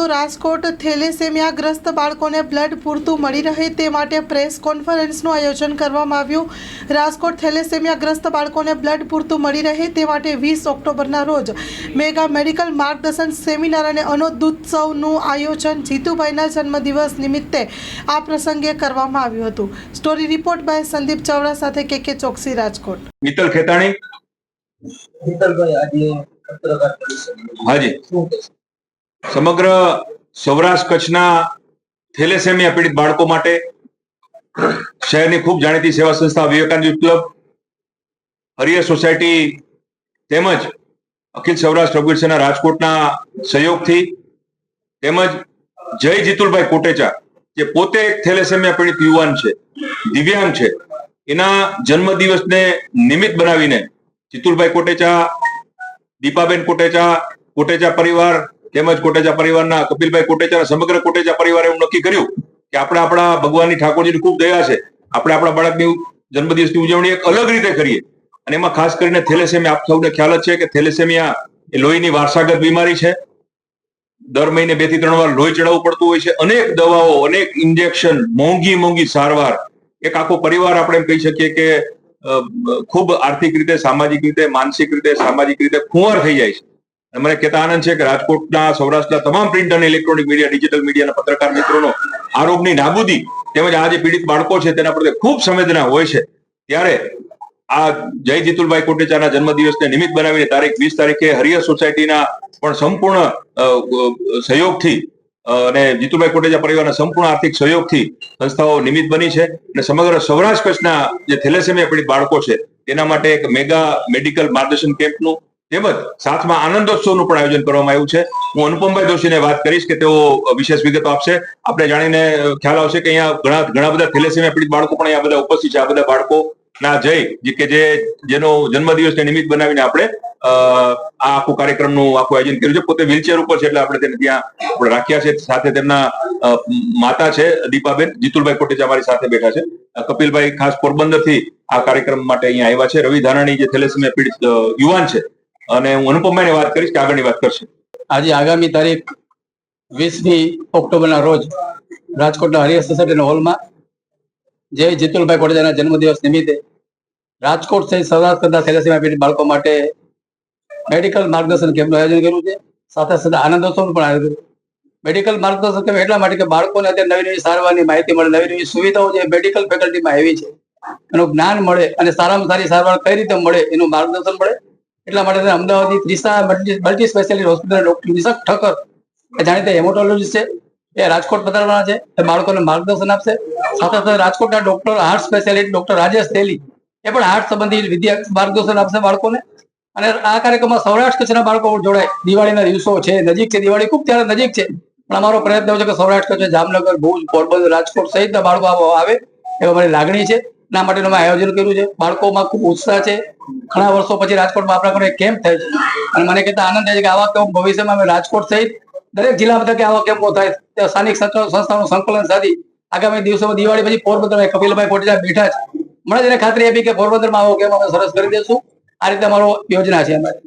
રાજકોટ થેલેસેમિયાગ્રસ્ત બાળકોને બ્લડ પૂરતું મળી રહે તે માટે પ્રેસ કોન્ફરન્સનું આયોજન કરવામાં આવ્યું। રાજકોટ થેલેસેમિયાગ્રસ્ત બાળકોને બ્લડ પૂરતું મળી રહે તે માટે 20 ઓક્ટોબરના રોજ મેગા મેડિકલ માર્ગદર્શન સેમિનાર અને અનોદુત્સવનું આયોજન જીતુભાઈના જન્મદિવસ નિમિત્તે આ પ્રસંગે કરવામાં આવ્યું હતું। Story report by Sandeep Chavda સાથે કે ચોકસી, રાજકોટ। મિત્તલ ખેતાણી। હાજી, સમગ્ર સૌરાષ્ટ્ર કચ્છના થેલેસેમિયા પીડિત બાળકો માટે શહેરની ખૂબ જાણીતી સેવા સંસ્થા વિવેકાનંદ યુથ ક્લબ, હરિયર સોસાયટી તેમજ અખિલ સૌરાષ્ટ્ર રઘુવીર સેના રાજકોટના સહયોગથી તેમજ જય જીતુલભાઈ કોટેચા જે પોતે એક થેલેસેમિયા પીડિત યુવાન છે, દિવ્યાંગ છે, એના જન્મદિવસને નિમિત્ત બનાવીને જીતુલભાઈ કોટેચા, દીપાબેન કોટેચા, કોટેચા પરિવાર તેમજ કોટેચા પરિવારના કપિલભાઈ કોટેચા, સમગ્ર કોટેચા પરિવારે એવું નક્કી કર્યું કે આપણે આપણા ભગવાનની ઠાકોરજીની ખૂબ દયા છે, આપણે આપણા બાળકની જન્મદિવસની ઉજવણી એક અલગ રીતે કરીએ। અને એમાં ખાસ કરીને થેલેસેમિયા, આપ સૌને ખ્યાલ જ છે કે થેલેસેમિયા એ લોહીની વારસાગત બીમારી છે। દર મહિને 2 થી 3 વાર લોહી ચડાવવું પડતું હોય છે, અનેક દવાઓ, અનેક ઇન્જેક્શન, મોંઘી સારવાર, એક આખો પરિવાર આપણે એમ કહી શકીએ કે ખૂબ આર્થિક રીતે, સામાજિક રીતે, માનસિક રીતે, સામાજિક રીતે ખુંવાર થઈ જાય છે। મને કહેતા આનંદ છે કે રાજકોટના, સૌરાષ્ટ્રના તમામ પ્રિન્ટ અને ઇલેક્ટ્રોનિક મીડિયા, ડિજિટલ મીડિયાના પત્રકાર મિત્રોનો આ રોગની નાબૂદી તેમજ આ જે પીડિત બાળકો છે તેના પ્રત્યે ખૂબ સંવેદના હોય છે। ત્યારે આ જય જીતુલભાઈ કોટેચાના જન્મદિવસને નિમિત્ત બનાવીને તારીખ 20 તારીખે હરિયર સોસાયટીના પણ સંપૂર્ણ સહયોગથી અને જીતુભાઈ કોટેચા પરિવારના સંપૂર્ણ આર્થિક સહયોગથી સંસ્થાઓ નિમિત્ત બની છે અને સમગ્ર સૌરાષ્ટ્ર કચ્છના જે થેલેસેમિયા પીડિત બાળકો છે તેના માટે એક મેગા મેડિકલ માર્ગદર્શન કેમ્પનું તેમજ સાથમાં આનંદોત્સવનું પણ આયોજન કરવામાં આવ્યું છે। હું અનુપમભાઈ દોશીને વાત કરીશ કે તેઓ વિશેષ વિગતો આપશે। આપણે જાણીને ખ્યાલ આવશે કે અહીંયા ઘણા બધા થેલેસેમિયા પીડિત બાળકો પણ અહીંયા બધા ઉપસ્થિત છે। આ બધા બાળકોના જેનો જન્મદિવસને નિમિત્ત બનાવીને આપણે આ આખું કાર્યક્રમનું આખું આયોજન કર્યું છે। પોતે વ્હીલચેર ઉપર છે એટલે આપણે તેને ત્યાં આપણે રાખ્યા છે। સાથે તેમના માતા છે દીપાબેન, જીતુલભાઈ કોટેચા અમારી સાથે બેઠા છે, કપિલભાઈ ખાસ પોરબંદરથી આ કાર્યક્રમ માટે અહીંયા આવ્યા છે, રવિ ધાનાણી જે થેલેસેમિયા પીડિત યુવાન છે, અને હું અનુપમભાઈને વાત કરીશ કે આગળની વાત કરશે। આજે આગામી તારીખ 20મી ઓક્ટોબરના રોજ રાજકોટના હરિયર સોસાયટીના હોલમાં જય જીતુલભાઈ કોટેચાના જન્મદિવસ નિમિત્તે રાજકોટ સહિત સૌરાષ્ટ્રના થેલેસેમિયા પીડિત બાળકો માટે મેડિકલ માર્ગદર્શન કેમ્પનું આયોજન કર્યું છે। સાથે સાથે આનંદોત્સવનું પણ આયોજન કર્યું। મેડિકલ માર્ગદર્શન કેમ્પ એટલા માટે કે બાળકોને અત્યારે નવી સારવારની માહિતી મળે, નવી સુવિધાઓ જે મેડિકલ ફેકલ્ટીમાં આવી છે એનું જ્ઞાન મળે અને સારામાં સારી સારવાર કઈ રીતે મળે એનું માર્ગદર્શન મળે। એટલા માટે અમદાવાદની Trisha multi speciality hospital doctor Nishak Thakkar એ જાણીતા હેમોટોલોજીસ્ટ છે, એ રાજકોટ પધારવાના છે, એ બાળકોને માર્ગદર્શન આપશે। સાથે સાથે રાજકોટના doctor heart specialist doctor Rajesh Teli એ પણ હાર્ટ સંબંધી માર્ગદર્શન આપશે બાળકોને। અને આ કાર્યક્રમમાં સૌરાષ્ટ્ર કચ્છના બાળકો જોડાય। દિવાળીના દિવસો છે, નજીક છે, દિવાળી ખૂબ ત્યારે નજીક છે, પણ અમારો પ્રયત્ન છે કે સૌરાષ્ટ્ર કચ્છ, જામનગર, ભુજ, પોરબંદર, રાજકોટ સહિતના બાળકો આવે એવા મારી લાગણી છે। એના માટેનું મેં આયોજન કર્યું છે। બાળકોમાં ખૂબ ઉત્સાહ છે। ઘણા વર્ષો પછી રાજકોટમાં આપણા ઘરે કેમ્પ થાય છે અને મને કહેતા આનંદ થાય છે કે આવા કેમ્પ ભવિષ્યમાં અમે રાજકોટ સહિત દરેક જિલ્લા મથકે આવા કેમ્પો થાય, સ્થાનિક સંસ્થાઓનું સંકલન સાધી આગામી દિવસોમાં દિવાળી પછી પોરબંદરમાં કપિલભાઈ કોટેચા બેઠા છે, મને તેને ખાતરી આપી કે પોરબંદરમાં આવો કેમ્પ અમે સરસ કરી દઈશું। આ રીતે અમારો યોજના છે અમારી।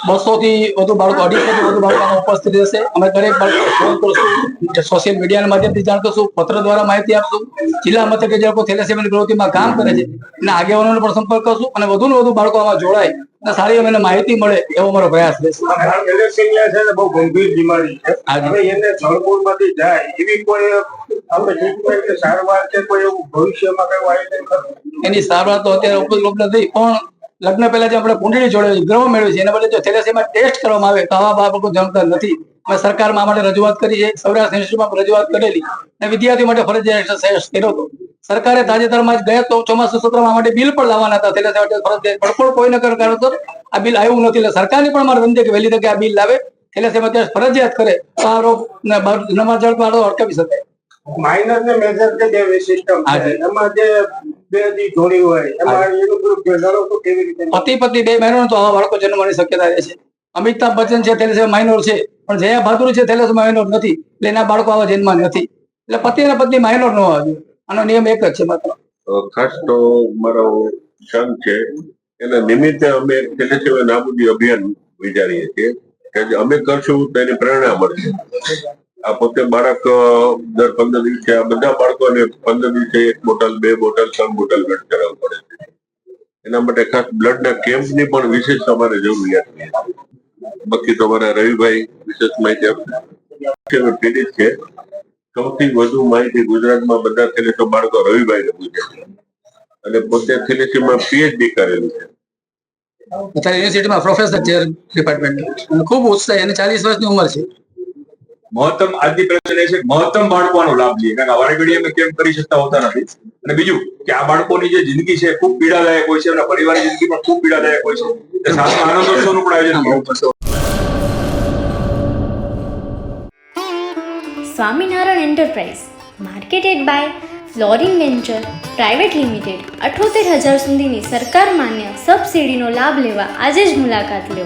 200 થી વધુ બાળકો, 250 થી વધુ બાળકો ઉપસ્થિત રહેશે। અમે દરેક બાળકો ફોન કરશું, સોશિયલ મીડિયાના માધ્યમથી જાણ કરશું, પત્ર દ્વારા માહિતી આપશું। જિલ્લા મથકે જે લોકો થેલેસેમિયાની પ્રવૃત્તિમાં કામ કરે છે એના આગેવાનોનો પણ સંપર્ક કરશું અને વધુને વધુ બાળકો આમાં જોડાય અને સારી અમને માહિતી મળે એવો અમારો પ્રયાસ રહેશે। થેલેસેમિયા છે ને બહુ ગંભીર બીમારી છે, હવે એને જળમૂળમાંથી જાય એવી કોઈ આપણે ટ્રીટમેન્ટ કે સારવાર કે કોઈ એવું ભવિષ્યમાં કઈ આયોજન કરવું? એની સારવાર તો અત્યારે ઉપલબ્ધ નથી, પણ લગ્ન પહેલા જે આપણે કુંડળી જોડે ગ્રહ મેળવી છે એના બદલે જો થેલેસેમિયા ટેસ્ટ કરવામાં આવે તો આવા બાળકો જવાબદાર નથી। અમે સરકારમાં માટે રજૂઆત કરી છે, સૌરાષ્ટ્ર ઇન્સ્ટિટ્યૂટમાં રજૂઆત કરેલી અને વિદ્યાર્થીઓ માટે ફરજિયાત એક્સરસાઇઝ કર્યો હતો। સરકારે તાજેતરમાં જ ગયા તો ચોમાસુ સત્રમાં માટે બિલ પણ લાવવાના હતા થેલેસેમિયા ફરજિયાત, પણ કોઈને કારણસર આ બિલ આવ્યું નથી। એટલે સરકારની પણ મારે વિનંતી કે વહેલી તકે આ બિલ લાવે, થેલેસેમિયા ટેસ્ટ ફરજિયાત કરે તો આ રોગ નમાજળ અટકાવી શકાય। માઇનર ને મેજર કે જે સિસ્ટમ છે એમાં જે બે દી જોડી હોય એમાં એનું પૂરું કેવી રીતે પતિ પત્ની 2 મહિનો તો આવા બાળકો જન્મવાની શક્યતા રહે છે। અમિતાભ બચ્ચન છે થેલેસેમિયા માઇનોર છે, પણ જયા ભાદુરી છે થેલેસેમિયા માઇનોર નથી, એટલે એના બાળકો આવા જન્મમાં નથી। એટલે પતિ અને પત્ની માઇનોર ન હોવા જોઈએ, આનો નિયમ એક જ છે માત્ર। ખાસ તો મારો સંઘ છે એના નિમિત્તે અમે થેલેસેમિયા નાબૂદી અભિયાન વિચારીએ છીએ કે અમે કરશું તો એની પ્રેરણા મળશે. આ પોતે બાળક દર 15 દિવસે આ બધા બાળકોને 15 દિવસે 1 બોટલ 2 બોટલ 3 બોટલ બ્લડ કરાવવું પડે છે. એના માટે ખાસ બ્લડના કેમ્પની પણ વિશેષ અમારે જરૂરિયાત છે. બાકી તો અમારા રવિભાઈ વિશેષ માહિતી આપશે. પીડિત છે. સૌથી વધુ માહિતી ગુજરાતમાં બધા થેલેસેમિયા બાળકો રવિભાઈને પૂછે છે અને પોતે થેલેસેમિયામાં પીએચડી કરેલું છે. અત્યારે યુનિવર્સિટીમાં પ્રોફેસર છે ડિપાર્ટમેન્ટ. ખૂબ ઉત્સાહ, એને 40 વર્ષની ઉંમર છે. મહત્તમ આજની પ્રશ્ન એ છે કે મહત્તમ બાળકો આનો લાભ લે, કારણ કે વારે ઘડીએ અમે કેમ કરી શકતા હોતા નથી. અને બીજું કે આ બાળકોની જે જિંદગી છે ખૂબ પીડાદાયક હોય છે અને પરિવારની જિંદગી પણ ખૂબ પીડાદાયક હોય છે. એટલે સાથે આનંદોત્સવનું પણ આયોજન કરવું પડશે. Swaminarayan enterprise marketed by Florin venture private limited 78,000 સુધીની સરકાર માન્ય સબસિડીનો લાભ લેવા આજે જ મુલાકાત લો.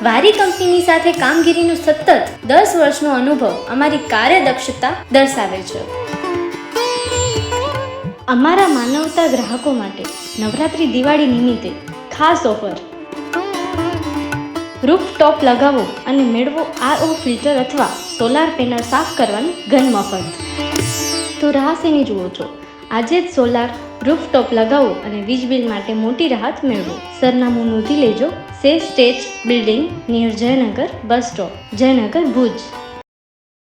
વારી કંપનીની સાથે કામગીરીનો સતત 10 વર્ષનો અનુભવ અમારી કાર્યદક્ષતા દર્શાવે છે. અમારા માનવતા ગ્રાહકો માટે નવરાત્રી દિવાળી નિમિત્તે ખાસ ઓફર. રૂફટોપ લગાવો અને મેળવો RO ફિલ્ટર અથવા સોલાર પેનલ સાફ કરવાની ઘન મફત. તો રાહ શેની જુઓ છો? આજે જ સોલાર રૂફટોપ લગાવો અને વીજ બિલ માટે મોટી રાહત મેળવો. સરનામું નોંધી લેજો. Safe stage building near Jaynagar bus stop, Jaynagar, Bhuj.